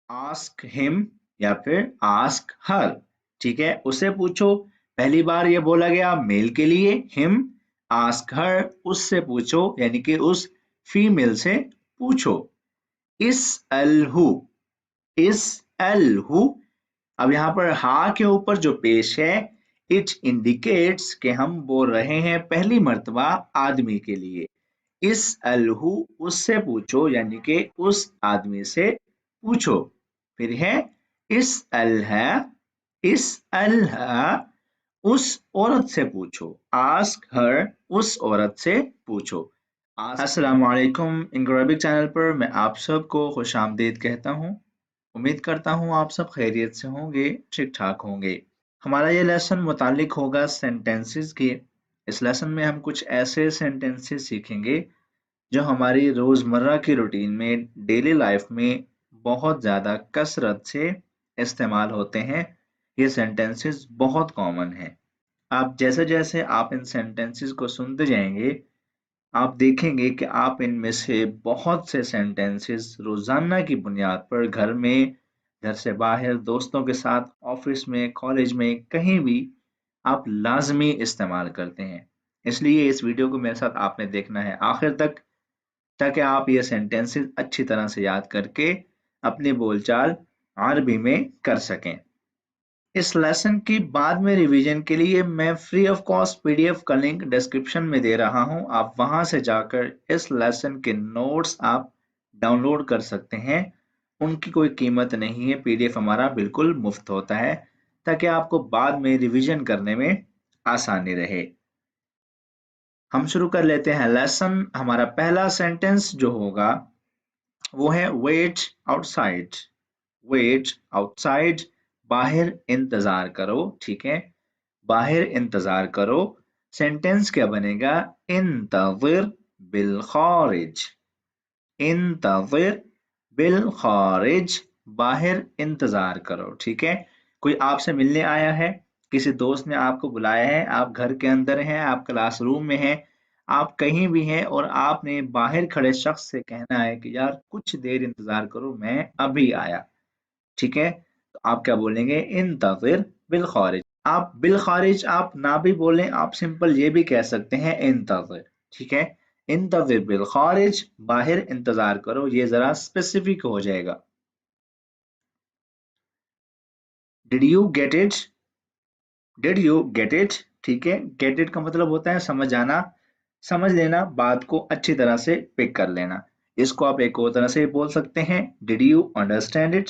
Ask him या फिर ask her, ठीक है, उसे पूछो। पहली बार ये बोला गया मेल के लिए हिम, आस्क हर उससे पूछो यानी कि उस फीमेल से पूछो। इस अल हु, इस अल हु, अब यहाँ पर हा के ऊपर जो पेश है इट इंडिकेट्स कि हम बोल रहे हैं पहली मर्तबा आदमी के लिए। इस अलहू उससे पूछो यानी कि उस आदमी से पूछो। फिर है इस अलहा, इस अलहा उस औरत से पूछो। आस्क हर उस औरत से पूछो। अस्सलाम वालेकुम। इंग्रेबिक चैनल पर मैं आप सबको खुश आमदीद कहता हूँ। उम्मीद करता हूँ आप सब खैरियत से होंगे, ठीक ठाक होंगे। हमारा ये लेसन मुतालिक होगा सेंटेंसेस की। इस लेसन में हम कुछ ऐसे सेंटेंसेस सीखेंगे जो हमारी रोज़मर्रा की रूटीन में, डेली लाइफ में बहुत ज़्यादा कसरत से इस्तेमाल होते हैं। ये सेंटेंसेस बहुत कॉमन हैं। आप जैसे जैसे आप इन सेंटेंसेस को सुनते जाएंगे आप देखेंगे कि आप इनमें से बहुत से सेंटेंसेस रोज़ाना की बुनियाद पर घर में, घर से बाहर, दोस्तों के साथ, ऑफिस में, कॉलेज में, कहीं भी आप लाजमी इस्तेमाल करते हैं। इसलिए इस वीडियो को मेरे साथ आपने देखना है आखिर तक, ताकि आप ये सेंटेंसेस अच्छी तरह से याद करके अपनी बोलचाल अरबी में कर सकें। इस लेसन की बाद में रिवीजन के लिए मैं फ्री ऑफ कॉस्ट पीडीएफ का लिंक डिस्क्रिप्शन में दे रहा हूं। आप वहां से जाकर इस लेसन के नोट्स आप डाउनलोड कर सकते हैं। उनकी कोई कीमत नहीं है, पीडीएफ हमारा बिल्कुल मुफ्त होता है ताकि आपको बाद में रिवीजन करने में आसानी रहे। हम शुरू कर लेते हैं लेसन। हमारा पहला सेंटेंस जो होगा वो है वेट आउटसाइड। वेट आउटसाइड, बाहर इंतजार करो, ठीक है, बाहर इंतजार करो। सेंटेंस क्या बनेगा? इंतज़िर बिल खारिज, इंतज़िर बिल खारिज, बाहर इंतजार करो, ठीक है। कोई आपसे मिलने आया है, किसी दोस्त ने आपको बुलाया है, आप घर के अंदर हैं, आप क्लासरूम में हैं, आप कहीं भी हैं और आपने बाहर खड़े शख्स से कहना है कि यार कुछ देर इंतजार करो मैं अभी आया, ठीक है। तो आप क्या बोलेंगे? इंतज़िर बिल खारिज। आप बिल खारिज आप ना भी बोलें, आप सिंपल ये भी कह सकते हैं इंतज़िर, ठीक है। इंतज़िर बिल खारिज, बाहर इंतजार करो, ये जरा स्पेसिफिक हो जाएगा। Did you get it? Did you get it? ठीक है, गेट इट का मतलब होता है समझ आना, समझ लेना, बात को अच्छी तरह से पिक कर लेना। इसको आप एक और तरह से बोल सकते हैं, did you understand it?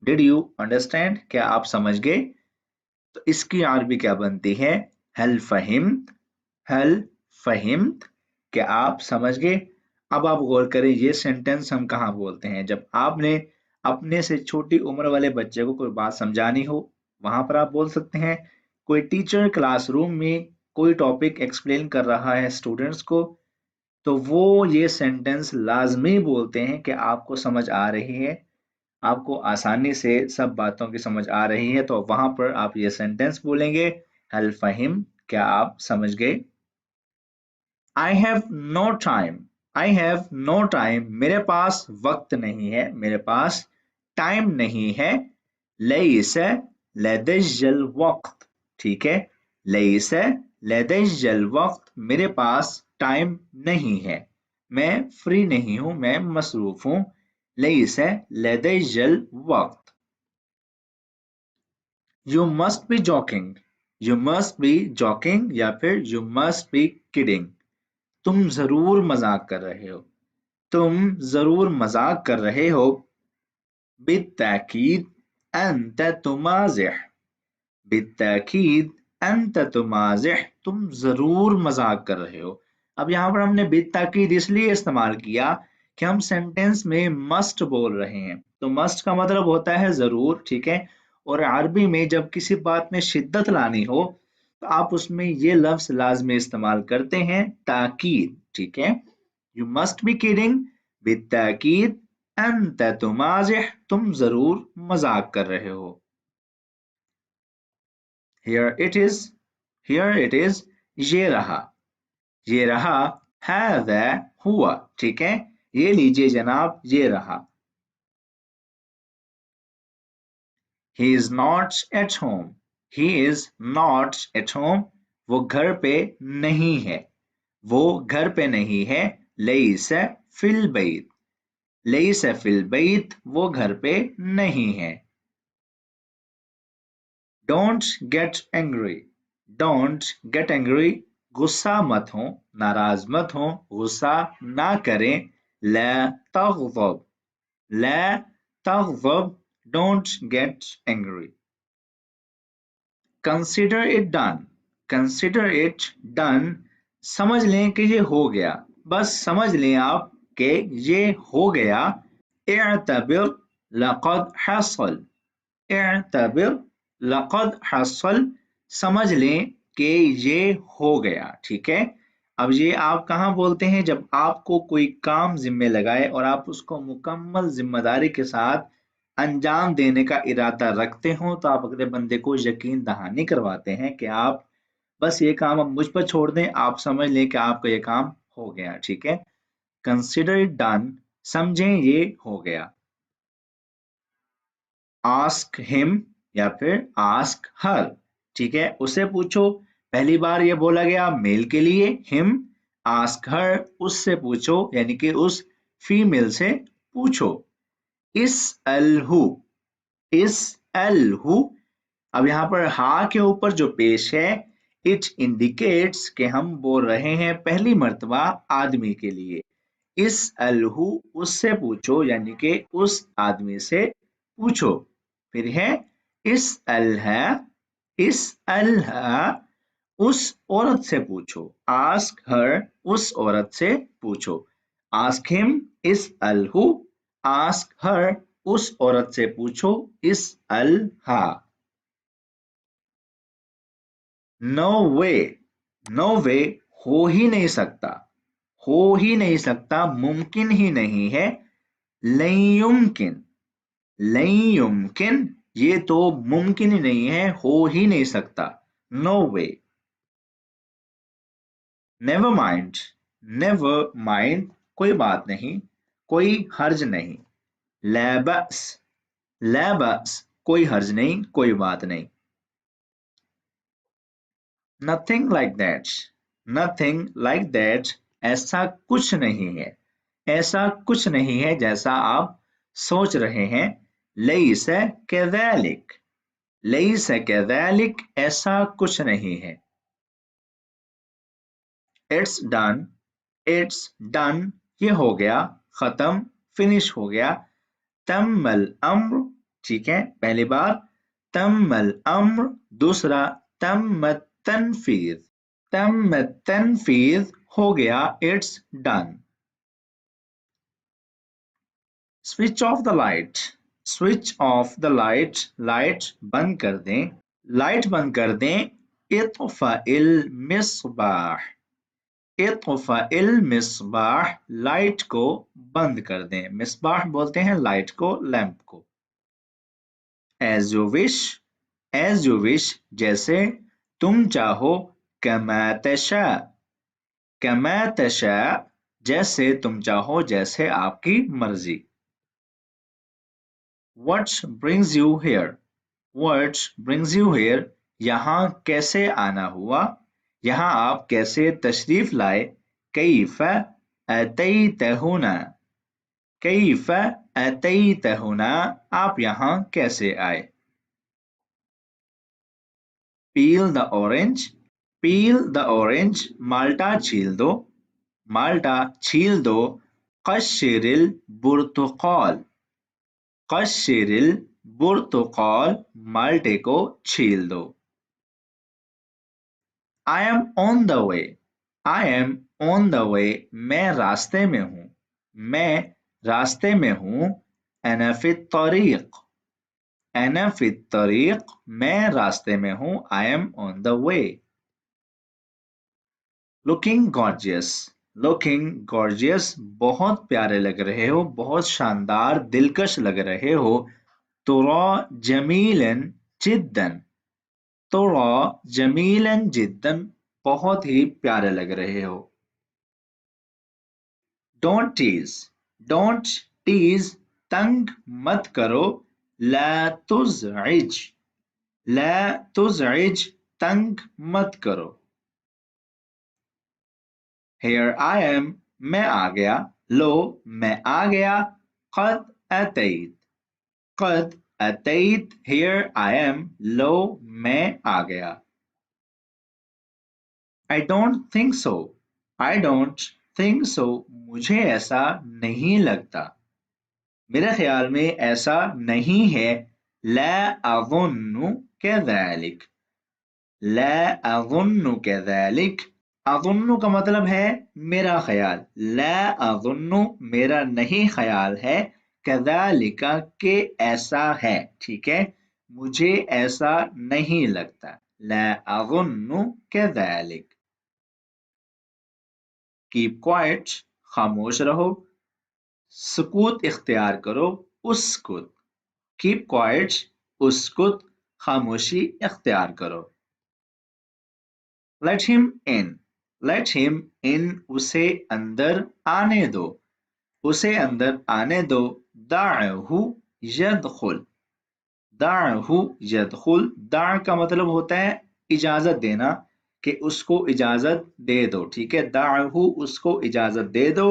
Did you understand, क्या आप समझ गए? तो इसकी अरबी क्या बनती है? हल फहिम्त, हल फहिम्त, क्या आप समझ गए? अब आप गौर करें ये सेंटेंस हम कहाँ बोलते हैं? जब आपने अपने से छोटी उम्र वाले बच्चे को कोई बात समझानी हो, वहां पर आप बोल सकते हैं। कोई टीचर क्लासरूम में कोई टॉपिक एक्सप्लेन कर रहा है स्टूडेंट्स को, तो वो ये सेंटेंस लाजमी बोलते हैं कि आपको समझ आ रही है, आपको आसानी से सब बातों की समझ आ रही है, तो वहां पर आप ये सेंटेंस बोलेंगे, हल फहिम, क्या आप समझ गए? I have no time, I have no time, मेरे पास वक्त नहीं है, मेरे पास टाइम नहीं है। लईस लदय्यल वक्त, ठीक है, लईस लदय्यल वक्त, मेरे पास टाइम नहीं है, मैं फ्री नहीं हूं, मैं मसरूफ हूं। लईस लदय्यल वक्त। You must be joking, you must be joking या फिर यू मस्ट बी किडिंग, तुम जरूर मजाक कर रहे हो, तुम जरूर मजाक कर रहे हो। बित्ताकीद अंत तुमाजिह, बित्ताकीद अंत तुमाजिह, तुम जरूर मजाक कर रहे हो। अब यहाँ पर हमने बित्ताकीद इसलिए इस्तेमाल किया कि हम सेंटेंस में मस्ट बोल रहे हैं, तो मस्ट का मतलब होता है जरूर, ठीक है। और अरबी में जब किसी बात में शिद्दत लानी हो तो आप उसमें ये लफ्ज लाजमी इस्तेमाल करते हैं, ताकीद, ठीक है। यू मस्ट बी किडिंग, बित्ताकीद अंत तुमाजिह, तुम जरूर मजाक कर रहे हो। Here it is, here it is, ये रहा, ये रहा, हाज़ा हुआ, ठीक है, ये लीजिए जनाब, ये रहा। he is not at home, he is not at home, वो घर पे नहीं है, वो घर पे नहीं है, लईस फिल बैत, लईस फिल बैत, वो घर पे नहीं है। Don't get angry. Don't get angry. गुस्सा मत हो, नाराज मत हो, गुस्सा ना करें। ला तग़ज़ब, ला तग़ज़ब, don't get angry. Consider it done. Consider it done. समझ लें कि ये हो गया, बस समझ लें आप कि ये हो गया। इअ्तबिर लक़द हसल, इअ्तबिर लक़द हसल, समझ लें कि ये हो गया। ठीक है, अब ये आप कहाँ बोलते हैं? जब आपको कोई काम जिम्मे लगाए और आप उसको मुकम्मल जिम्मेदारी के साथ अंजाम देने का इरादा रखते हो, तो आप अगले बंदे को यकीन दहानी करवाते हैं कि आप बस ये काम अब मुझ पर छोड़ दें, आप समझ लें कि आपका ये काम हो गया। ठीक है, कंसिडर इट डन, समझें ये हो गया। आस्क हिम या फिर आस्क हर, ठीक है, उसे पूछो। पहली बार ये बोला गया मेल के लिए हिम, आस्क हर उससे पूछो, यानी कि उस फीमेल से पूछो। इस अलहू, इस अलहू, अब यहाँ पर हा के ऊपर जो पेश है, इट इंडिकेट्स कि हम बोल रहे हैं पहली मर्तबा आदमी के लिए। इस अलहू उससे पूछो, यानी कि उस आदमी से पूछो। फिर है इस अलहा, इस अलहा, उस औरत से पूछो। आस्क हर, उस औरत से पूछो। आस्क हिम, इस अलहू, आस्क हर, उस औरत से पूछो। इस अलहा। नो वे, नो वे, हो ही नहीं सकता, हो ही नहीं सकता, मुमकिन ही नहीं है। लयुमकिन, लयुमकिन, ये तो मुमकिन ही नहीं है, हो ही नहीं सकता। नो वे। नेवर माइंड, नेवर माइंड, कोई बात नहीं, कोई हर्ज नहीं। लैबस, लैबस, कोई हर्ज नहीं, कोई बात नहीं। Nothing like that, nothing like that, ऐसा कुछ नहीं है, ऐसा कुछ नहीं है जैसा आप सोच रहे हैं। लईस कैज़ालिक, लईस कैज़ालिक, ऐसा कुछ नहीं है। इट्स डन, इट्स डन, ये हो गया, खत्म, फिनिश हो गया। तम्मल अम्र, ठीक है, पहली बार तम्मल अम्र, दूसरा तम्मत तनफीज, तम्मत तनफीज, हो गया, it's done. Switch off the light, switch off the light, light बंद कर दें, लाइट बंद कर दें। इत्फ़ाइल मिस्बाह, इत्फ़ाइल मिस्बाह, लाइट को बंद कर दें। मिस्बाह बोलते हैं लाइट को, लैंप को। As you wish, as you wish, जैसे तुम चाहो। कमा तशा, कमा तशा, जैसे तुम चाहो, जैसे आपकी मर्जी। What brings you here? What brings you here? यहाँ कैसे आना हुआ? यहाँ आप कैसे तशरीफ लाए? कैफ अतैतहुना, कैफ अतैतहुना, आप यहाँ कैसे आए? Peel the orange, peel the orange, माल्टा छील दो, माल्टा छील दो। कश्शिरिल बुर्तुकाल, कश्शिरिल बुर्तुकाल, माल्टे को छील दो। I am on the way, I am on the way, मैं रास्ते में हूँ, मैं रास्ते में हूँ। अना फित तरीक, अना फित तरीक, मैं रास्ते में हूँ। I am on the way. Looking gorgeous, looking gorgeous, बहुत प्यारे लग रहे हो, बहुत शानदार, दिलकश लग रहे हो। तुरा जमीलन जिद्दन, तुरा जमीलन जिद्दन, बहुत ही प्यारे लग रहे हो। डोंट टीज, डोंट टीज, तंग मत करो। ला तुज़इज, ला तुज़इज, तंग मत करो। Here I am, मैं आ गया। लो, मैं आ गया। क़द अतैत, क़द अतैत, here I am, लो, मैं आ गया। I don't think so, I don't think so, मुझे ऐसा नहीं लगता, मेरे ख्याल में ऐसा नहीं है। ला अज़ुन्नु कज़ालिक, ला अज़ुन्नु कज़ालिक, अज़ुन्नु का मतलब है मेरा ख्याल, ला अज़ुन्नु मेरा नहीं ख्याल है, कज़ालिका के ऐसा है, ठीक है, मुझे ऐसा नहीं लगता। ला अज़ुन्नु कज़ालिक। कीप क्वाइट, खामोश रहो। सुकूत इख्तियार करो, उसकुत। कीप क्वाइट, उसकुत, खामोशी इख्तियार करो। Let him in, let him in, उसे अंदर आने दो, उसे अंदर आने दो। दाअहु यदखुल, दाअहु यदखुल, दा का मतलब होता है इजाजत देना, कि उसको इजाजत दे दो, ठीक है, दाअहु उसको इजाजत दे दो,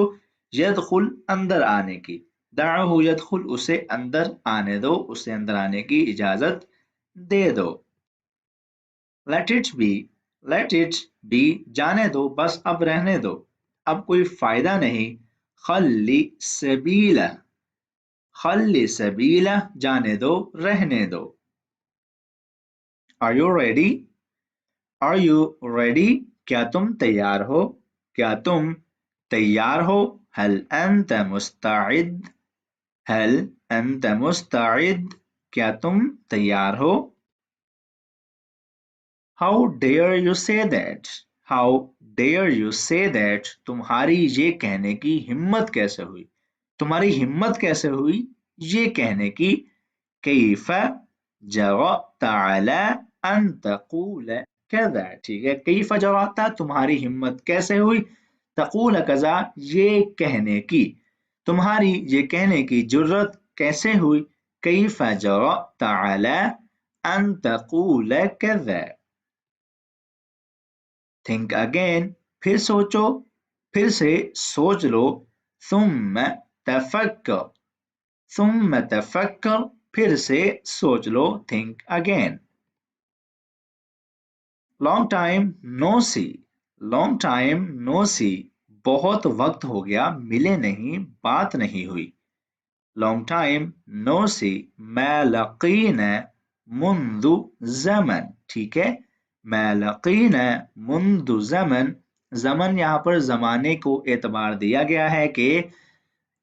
यदखुल अंदर आने की, दाअहु यदखुल उसे अंदर आने दो, उसे अंदर आने की इजाजत दे दो। Let it be, let it be, जाने दो, बस अब रहने दो, अब कोई फायदा नहीं। खल्ली सबीला, खल्ली सबीला, जाने दो, रहने दो। Are you ready? Are you ready? क्या तुम तैयार हो? क्या तुम तैयार हो? हल अंत मुस्तइद, हल अंत मुस्तइद, क्या तुम तैयार हो? How dare you say that? How dare you say that? तुम्हारी ये कहने की हिम्मत कैसे हुई? तुम्हारी हिम्मत कैसे हुई ये कहने की? कैफ जरअत अला अन तक़ूल कज़ा, ठीक है, कैफ जरअत, तुम्हारी हिम्मत कैसे हुई, तक़ूल कज़ा, ये कहने की, तुम्हारी ये कहने की जुर्रत कैसे हुई, कैफ जरअत अला अन तक़ूल कज़ा। थिंक अगेन, फिर सोचो, फिर से सोच लो। सुम्म तफक्कर, सुम्म तफक्कर, फिर से सोच लो, think again. Long time no see, long time no see, बहुत वक्त हो गया मिले नहीं, बात नहीं हुई। लॉन्ग टाइम नो सी, मा लकीना मुंदु ज़मन, ठीक है, मा लकीना मुंदु ज़मन, ज़मन यहाँ पर ज़माने को एतबार दिया गया है कि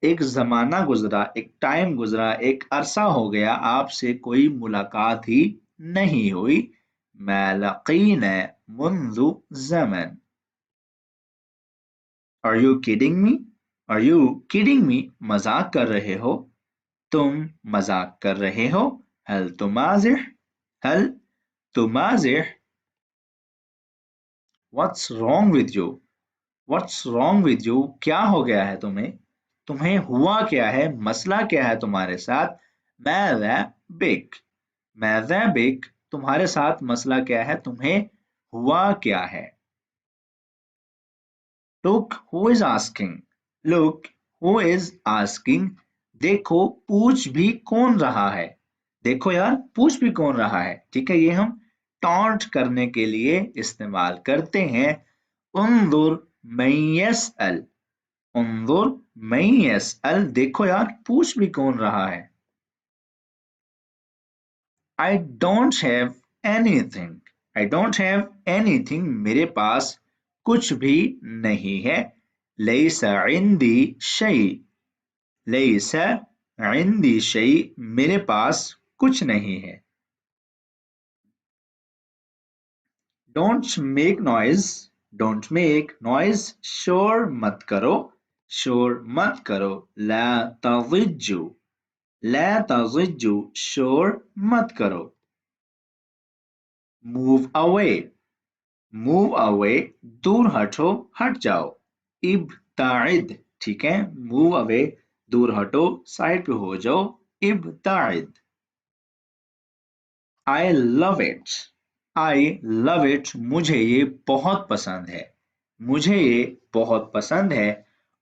एक ज़माना गुजरा, एक टाइम गुजरा, एक अरसा हो गया आपसे कोई मुलाकात ही नहीं हुई। मा लकीना मुंदु ज़मन। Are you kidding me? Are you kidding me? मजाक कर रहे हो? तुम मजाक कर रहे हो? हल तुमाजिह, हल तुमाजिह। What's wrong with you? What's wrong with you? क्या हो गया है तुम्हें? तुम्हें हुआ क्या है? मसला क्या है तुम्हारे साथ? माज़ा बिक, माज़ा बिक, तुम्हारे साथ मसला क्या है? तुम्हें हुआ क्या है? Look who is asking. Look who is asking. देखो पूछ भी कौन रहा है। देखो यार पूछ भी कौन रहा है, ठीक है, ये हम टॉन्ट करने के लिए इस्तेमाल करते हैं। उन्जुर मैं यसअल, उन्जुर मैं यसअल, देखो यार पूछ भी कौन रहा है। I don't have anything, I don't have anything, मेरे पास कुछ भी नहीं है। लैसा इंदी शै, लैसा इंदी शै, मेरे पास कुछ नहीं है। Don't make noise, don't make noise, शोर मत करो, शोर मत करो। ला तज़िज्जु, ला तज़िज्जु, शोर मत करो। Move away, मूव अवे, दूर हटो, हट जाओ। इब्ताइद, ठीक है, मूव अवे, दूर हटो, साइड पे हो जाओ। इब्ताइद। I love it. I love it. मुझे ये बहुत पसंद है. मुझे ये बहुत पसंद है.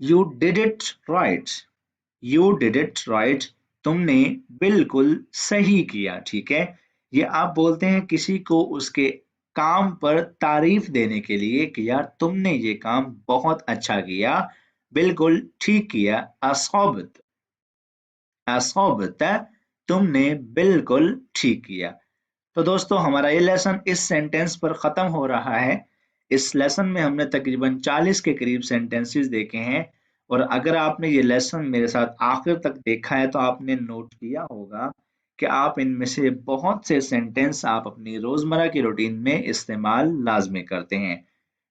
You did it right. You did it right. तुमने बिल्कुल सही किया. ठीक है, ये आप बोलते हैं किसी को उसके काम पर तारीफ देने के लिए कि यार तुमने ये काम बहुत अच्छा किया, बिल्कुल ठीक किया. असौबत. असौबत, तुमने बिल्कुल ठीक किया. तो दोस्तों हमारा ये लेसन इस सेंटेंस पर खत्म हो रहा है. इस लेसन में हमने तकरीबन 40 के करीब सेंटेंसेस देखे हैं. और अगर आपने ये लेसन मेरे साथ आखिर तक देखा है तो आपने नोट किया होगा कि आप इनमें से बहुत से सेंटेंस आप अपनी रोजमर्रा की रूटीन में इस्तेमाल लाजमी करते हैं.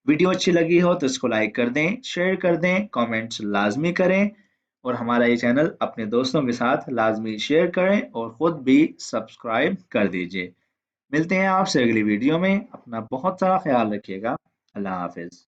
वीडियो अच्छी लगी हो तो इसको लाइक कर दें, शेयर कर दें, कमेंट्स लाजमी करें और हमारा ये चैनल अपने दोस्तों के साथ लाजमी शेयर करें और खुद भी सब्सक्राइब कर दीजिए. मिलते हैं आपसे अगली वीडियो में. अपना बहुत सारा ख्याल रखिएगा. अल्लाह हाफिज.